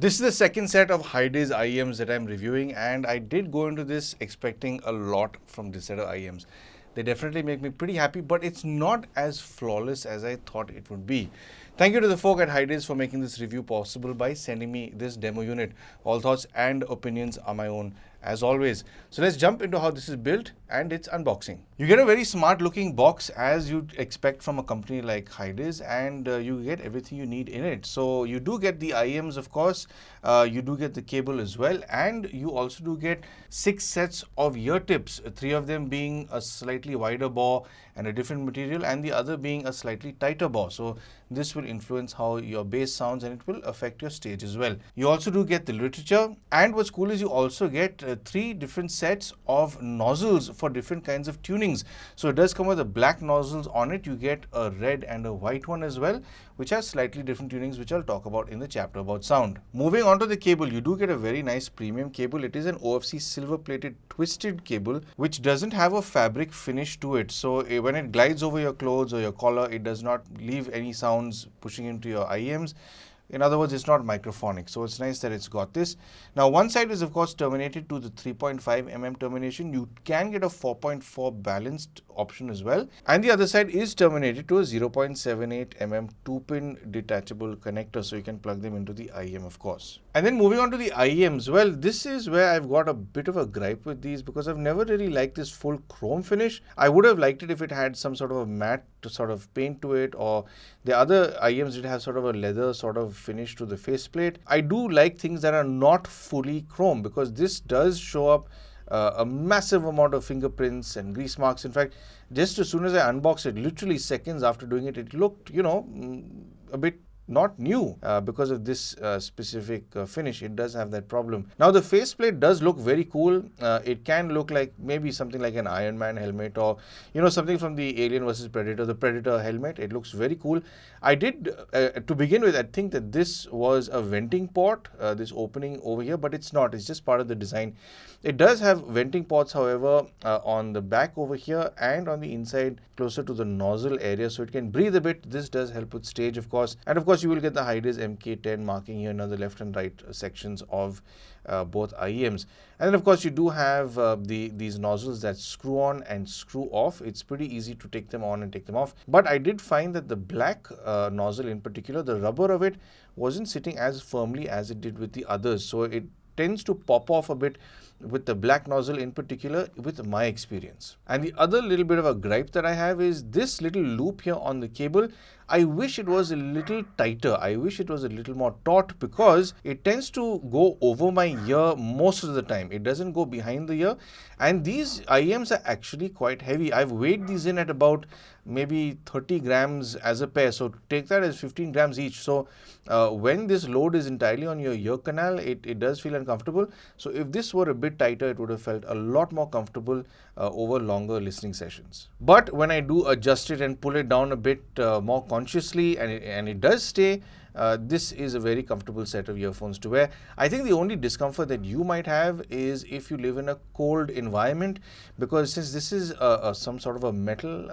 This is the second set of HIDIZS IEMs that I'm reviewing, and I did go into this expecting a lot from this set of IEMs. They definitely make me pretty happy, but it's not as flawless as I thought it would be. Thank you to the folk at HIDIZS for making this review possible by sending me this demo unit. All thoughts and opinions are my own, as always. So let's jump into how this is built and its unboxing. You get a very smart looking box as you'd expect from a company like HIDIZS, and you get everything you need in it. So you do get the IEMs, of course, you do get the cable as well, and you also do get 6 sets of ear tips, 3 of them being a slightly wider bore and a different material, and the other being a slightly tighter bore. So this will influence how your bass sounds, and it will affect your stage as well. You also do get the literature, and what's cool is you also get 3 different sets of nozzles for different kinds of tunings. So it does come with a black nozzles on it. You get a red and a white one as well, which has slightly different tunings, which I'll talk about in the chapter about sound. Moving on to the cable, you do get a very nice premium cable. It is an OFC silver plated twisted cable, which doesn't have a fabric finish to it. So when it glides over your clothes or your collar, it does not leave any sounds pushing into your IEMs. In other words, it's not microphonic, so it's nice that it's got this. Now, one side is of course terminated to the 3.5 mm termination. You can get a 4.4 balanced option as well. And the other side is terminated to a 0.78 mm 2-pin detachable connector, so you can plug them into the IEM, of course. And then moving on to the IEMs, well, this is where I've got a bit of a gripe with these because I've never really liked this full chrome finish. I would have liked it if it had some sort of a matte sort of paint to it, or the other IEMs did have sort of a leather sort of finish to the faceplate. I do like things that are not fully chrome because this does show up a massive amount of fingerprints and grease marks. In fact, just as soon as I unboxed it, literally seconds after doing it, it looked, a bit not new because of this specific finish. It does have that problem. Now the faceplate does look very cool. It can look like maybe something like an Iron Man helmet, or something from the Alien vs Predator, the Predator helmet. It looks very cool. I did to begin with, I think that this was a venting port, this opening over here, but it's not. It's just part of the design. It does have venting ports, however, on the back over here and on the inside closer to the nozzle area, so it can breathe a bit. This does help with stage, of course, and of course you will get the HIDIZS MK10 marking here on the left and right sections of both IEMs. And then of course you do have these nozzles that screw on and screw off. It's pretty easy to take them on and take them off, but I did find that the black nozzle in particular, the rubber of it wasn't sitting as firmly as it did with the others, so it tends to pop off a bit with the black nozzle in particular, with my experience. And the other little bit of a gripe that I have is this little loop here on the cable. I wish it was a little tighter. I wish it was a little more taut because it tends to go over my ear most of the time. It doesn't go behind the ear. And these IEMs are actually quite heavy. I've weighed these in at about maybe 30 grams as a pair. So take that as 15 grams each. So when this load is entirely on your ear canal, it does feel uncomfortable. So if this were a bit tighter, it would have felt a lot more comfortable over longer listening sessions. But when I do adjust it and pull it down a bit more consciously, and it does stay, this is a very comfortable set of earphones to wear. I think the only discomfort that you might have is if you live in a cold environment, because since this is some sort of a metal,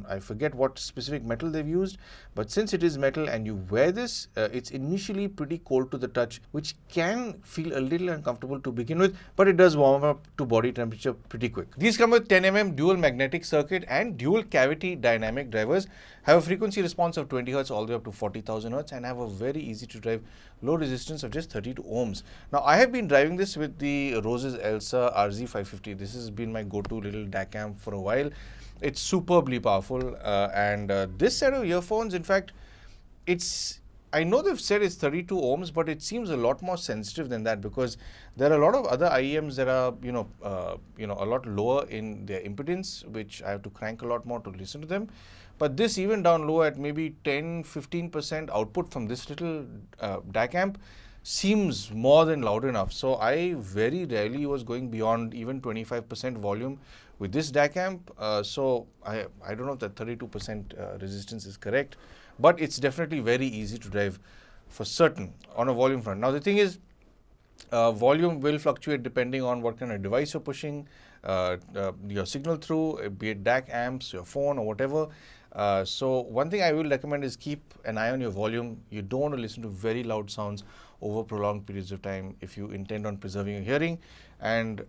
I forget what specific metal they've used, but since it is metal and you wear this, it's initially pretty cold to the touch, which can feel a little uncomfortable to begin with, but it does warm up to body temperature pretty quick. These come with 10 mm dual magnetic circuit and dual cavity dynamic drivers, have a frequency response of 20 Hz all the way up to 40,000 Hz, and have a very easy to drive low resistance of just 32 ohms. Now I have been driving this with the Rose's Elsa RZ550. This has been my go-to little DAC amp for a while. It's superbly powerful, and this set of earphones, in fact, I know they've said it's 32 ohms, but it seems a lot more sensitive than that because there are a lot of other IEMs that are, a lot lower in their impedance, which I have to crank a lot more to listen to them. But this, even down low at maybe 10-15% output from this little DAC amp, seems more than loud enough. So I very rarely was going beyond even 25% volume with this DAC amp. So I don't know if that 32% resistance is correct, but it's definitely very easy to drive for certain on a volume front. Now the thing is, volume will fluctuate depending on what kind of device you're pushing your signal through, be it DAC amps, your phone, or whatever. So one thing I will recommend is keep an eye on your volume. You don't want to listen to very loud sounds over prolonged periods of time if you intend on preserving your hearing, and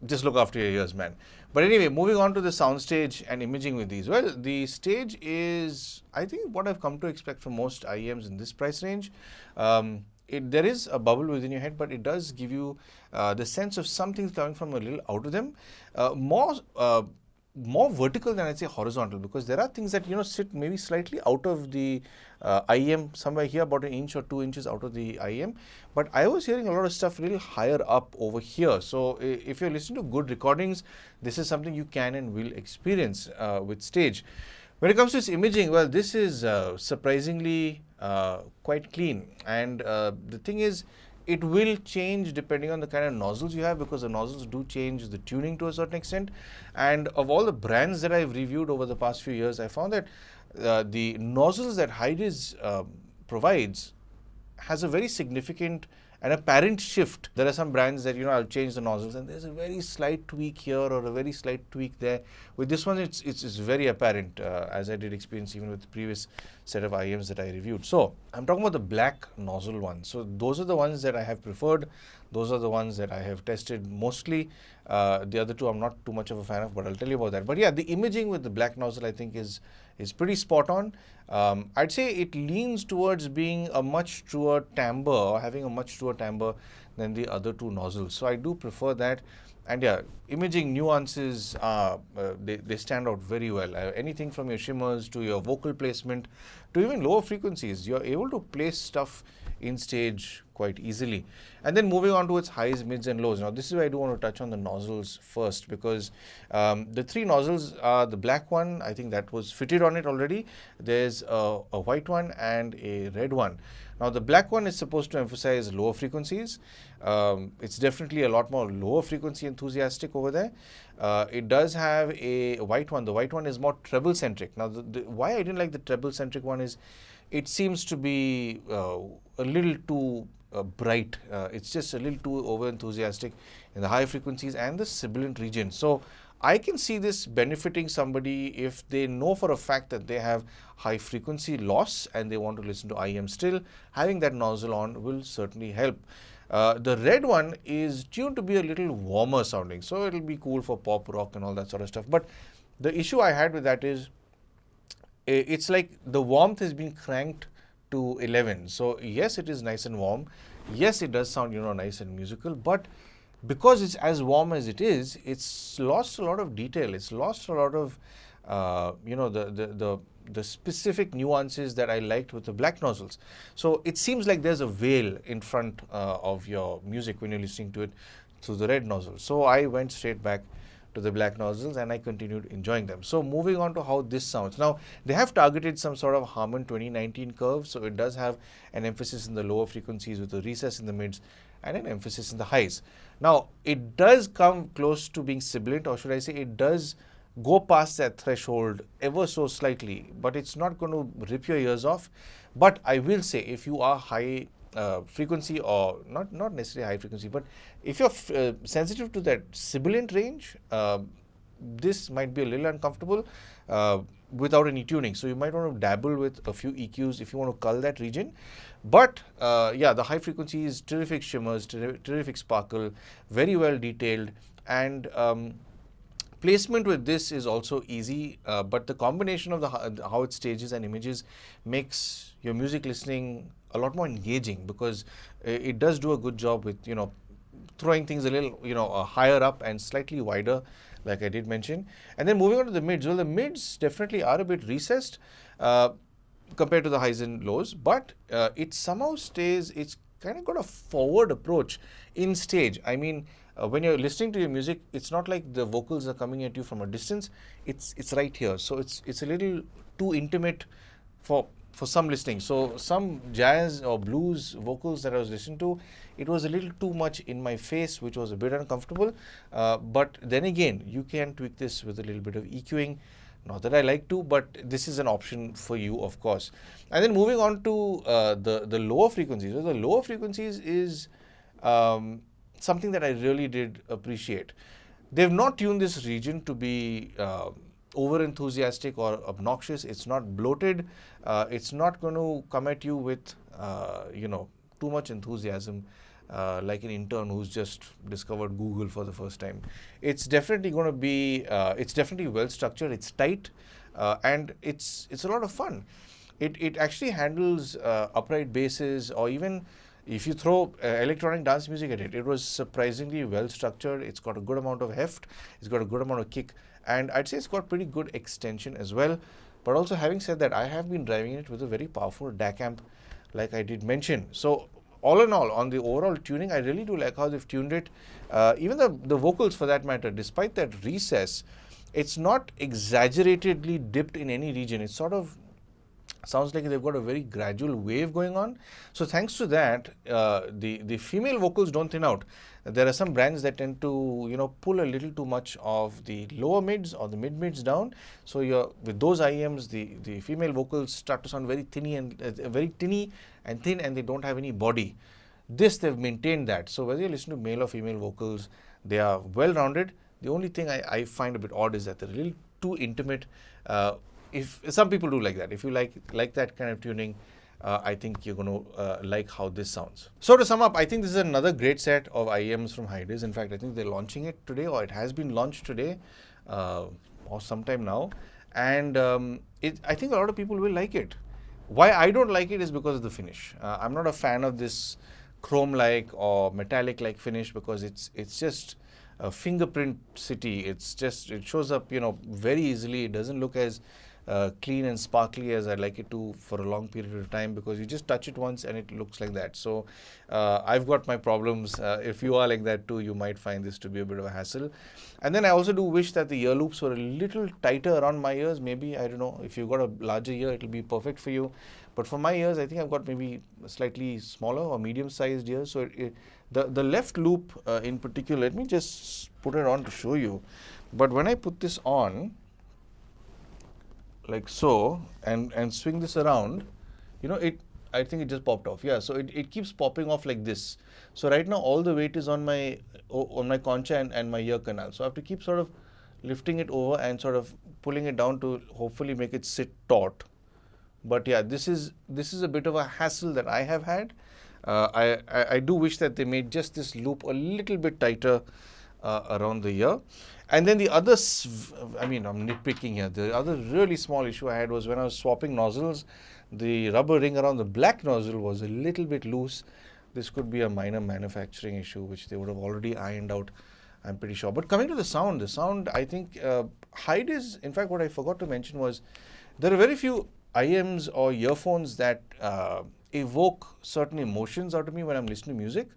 just look after your ears, man. But anyway, moving on to the soundstage and imaging with these. Well, the stage is, I think, what I've come to expect from most IEMs in this price range. There is a bubble within your head, but it does give you the sense of something coming from a little out of them. More vertical than I'd say horizontal, because there are things that sit maybe slightly out of the IEM, somewhere here about 1 inch or 2 inches out of the IEM. But I was hearing a lot of stuff really higher up over here. So if you're listening to good recordings, this is something you can and will experience with stage. When it comes to its imaging, well, this is surprisingly quite clean. And the thing is, it will change depending on the kind of nozzles you have, because the nozzles do change the tuning to a certain extent. And of all the brands that I've reviewed over the past few years, I found that the nozzles that HIDIZS provides has a very significant and apparent shift. There are some brands that I'll change the nozzles and there's a very slight tweak here or a very slight tweak there. With this one, it's very apparent, as I did experience even with the previous set of IEMs that I reviewed. So I'm talking about the black nozzle ones. So those are the ones that I have preferred. Those are the ones that I have tested mostly. The other two I'm not too much of a fan of, but I'll tell you about that. But yeah, the imaging with the black nozzle I think is pretty spot on. I'd say it leans towards being a much truer timbre, or having a much truer timbre than the other two nozzles. So I do prefer that. And yeah, imaging nuances, they stand out very well. Anything from your shimmers to your vocal placement to even lower frequencies, you're able to place stuff in stage quite easily. And then moving on to its highs, mids and lows. Now this is where I do want to touch on the nozzles first, because the three nozzles are the black one, I think that was fitted on it already. There's a white one and a red one. Now the black one is supposed to emphasize lower frequencies. It's definitely a lot more lower frequency enthusiastic over there. It does have a white one. The white one is more treble centric. Now why I didn't like the treble centric one is it seems to be a little too bright. It's just a little too over enthusiastic in the high frequencies and the sibilant region. So I can see this benefiting somebody if they know for a fact that they have high frequency loss and they want to listen to IEM still. Having that nozzle on will certainly help. The red one is tuned to be a little warmer sounding, so it'll be cool for pop, rock and all that sort of stuff. But the issue I had with that is it's like the warmth has been cranked to 11. So yes, it is nice and warm. Yes, it does sound nice and musical, but because it's as warm as it is, it's lost a lot of detail. It's lost a lot of the specific nuances that I liked with the black nozzles. So it seems like there's a veil in front of your music when you're listening to it through the red nozzle. So I went straight back to the black nozzles and I continued enjoying them. So moving on to how this sounds. Now they have targeted some sort of Harman 2019 curve, so it does have an emphasis in the lower frequencies with a recess in the mids and an emphasis in the highs. Now it does come close to being sibilant, or should I say it does go past that threshold ever so slightly, but it's not going to rip your ears off. But I will say, if you are high frequency, or not necessarily high frequency, but if you're sensitive to that sibilant range, this might be a little uncomfortable without any tuning. So you might want to dabble with a few EQs if you want to cull that region. But yeah, the high frequencies, terrific shimmers, terrific sparkle, very well detailed, and placement with this is also easy, but the combination of how it stages and images makes your music listening a lot more engaging, because it does do a good job with throwing things a little higher up and slightly wider, like I did mention. And then moving on to the mids. Well, the mids definitely are a bit recessed compared to the highs and lows, but it somehow stays. It's kind of got a forward approach in stage. I mean, when you're listening to your music, it's not like the vocals are coming at you from a distance. It's right here. So it's a little too intimate for some listening. So some jazz or blues vocals that I was listening to, it was a little too much in my face, which was a bit uncomfortable. But then again, you can tweak this with a little bit of EQing. Not that I like to, but this is an option for you, of course. And then moving on to the lower frequencies. So the lower frequencies is something that I really did appreciate. They've not tuned this region to be over enthusiastic or obnoxious. It's not bloated. It's not going to come at you with too much enthusiasm, like an intern who's just discovered Google for the first time. It's definitely going to be, it's definitely well structured, it's tight, and it's a lot of fun. It actually handles upright basses, or even if you throw electronic dance music at it, it was surprisingly well structured. It's got a good amount of heft, it's got a good amount of kick, and I'd say it's got pretty good extension as well. But also, having said that, I have been driving it with a very powerful DAC amp, like I did mention. So all in all, on the overall tuning, I really do like how they've tuned it. Even the vocals, for that matter, despite that recess, it's not exaggeratedly dipped in any region. It's sort of sounds like they've got a very gradual wave going on. So thanks to that, the female vocals don't thin out. There are some brands that tend to, you know, pull a little too much of the lower mids or the mid mids down. So with those IEMs, the female vocals start to sound very tinny and thin, and they don't have any body. This, they've maintained that. So whether you listen to male or female vocals, they are well rounded. The only thing I find a bit odd is that they're a little too intimate. If some people do like that, if you like that kind of tuning, I think you're going to like how this sounds. So to sum up, I think this is another great set of IEMs from HIDIZS. In fact, I think they're launching it today, or it has been launched today, or sometime now. And I think a lot of people will like it. Why I don't like it is because of the finish. I'm not a fan of this chrome-like or metallic-like finish, because it's just a fingerprint city. It shows up, you know, very easily. It doesn't look as clean and sparkly as I'd like it to for a long period of time, because you just touch it once and it looks like that. So I've got my problems. If you are like that too, you might find this to be a bit of a hassle. And then I also do wish that the ear loops were a little tighter around my ears. Maybe, I don't know, if you've got a larger ear, it'll be perfect for you. But for my ears, I think I've got maybe slightly smaller or medium-sized ears. So the left loop in particular, let me just put it on to show you. But when I put this on, like so, and swing this around, you know, I think it just popped off. Yeah, so it keeps popping off like this. So right now all the weight is on my concha and my ear canal. So I have to keep sort of lifting it over and sort of pulling it down to hopefully make it sit taut. But yeah, this is a bit of a hassle that I have had. I do wish that they made just this loop a little bit tighter around the ear. And then the other, I mean, I'm nitpicking here. The other really small issue I had was when I was swapping nozzles, the rubber ring around the black nozzle was a little bit loose. This could be a minor manufacturing issue, which they would have already ironed out, I'm pretty sure. But coming to the sound, I think HIDIZS, in fact, what I forgot to mention was there are very few IEMs or earphones that evoke certain emotions out of me when I'm listening to music.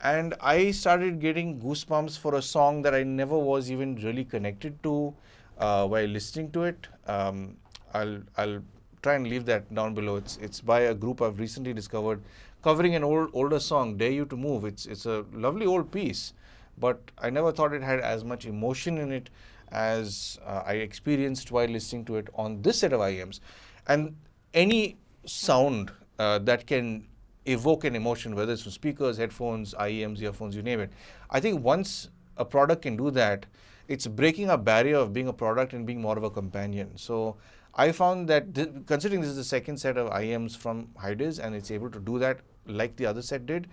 And I started getting goosebumps for a song that I never was even really connected to while listening to it. I'll try and leave that down below. It's by a group I've recently discovered, covering an older song, Dare You to Move. It's a lovely old piece, but I never thought it had as much emotion in it as I experienced while listening to it on this set of IEMs. And any sound that can evoke an emotion, whether it's from speakers, headphones, IEMs, earphones, you name it. I think once a product can do that, it's breaking a barrier of being a product and being more of a companion. So I found that considering this is the second set of IEMs from HIDIZS and it's able to do that like the other set did,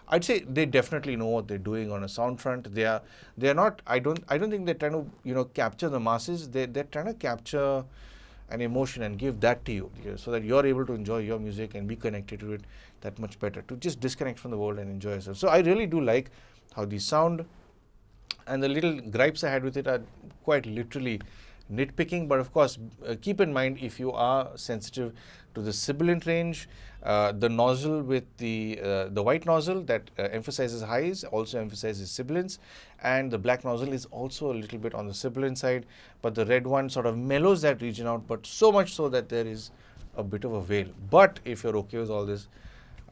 I'd say they definitely know what they're doing on a sound front. They're not, I don't think they're trying to, you know, capture the masses. They're trying to capture an emotion and give that to you, so that you're able to enjoy your music and be connected to it that much better, to just disconnect from the world and enjoy yourself. So I really do like how these sound, and the little gripes I had with it are quite literally nitpicking. But of course, keep in mind, if you are sensitive to the sibilant range, the nozzle with the white nozzle that emphasizes highs also emphasizes sibilants, and the black nozzle is also a little bit on the sibilant side, but the red one sort of mellows that region out, but so much so that there is a bit of a veil. But if you're okay with all this,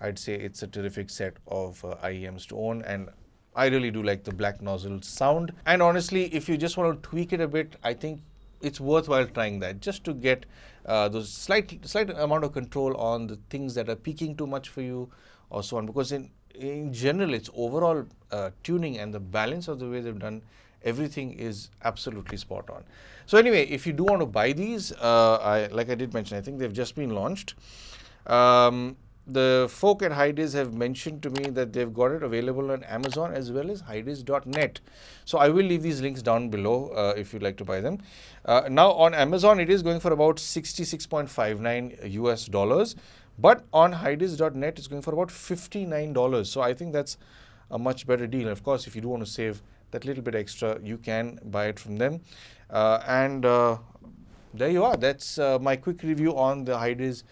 I'd say it's a terrific set of IEMs to own, and I really do like the black nozzle sound. And honestly, if you just want to tweak it a bit, I think it's worthwhile trying that, just to get those slight amount of control on the things that are peaking too much for you or so on. Because in general, it's overall tuning and the balance of the way they've done everything is absolutely spot on. So anyway, if you do want to buy these, like I did mention, I think they've just been launched. the folk at HIDIZS have mentioned to me that they've got it available on Amazon as well as HIDIZS.net. So I will leave these links down below if you'd like to buy them. Now on Amazon, it is going for about 66.59 US dollars, but on HIDIZS.net, it's going for about $59. So I think that's a much better deal. Of course, if you do want to save that little bit extra, you can buy it from them. There you are. That's my quick review on the HIDIZS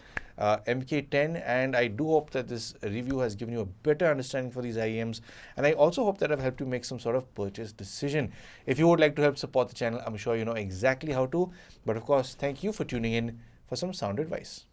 MK10, and I do hope that this review has given you a better understanding for these IEMs, and I also hope that I've helped you make some sort of purchase decision. If you would like to help support the channel, I'm sure you know exactly how to, but of course, thank you for tuning in for some sound advice.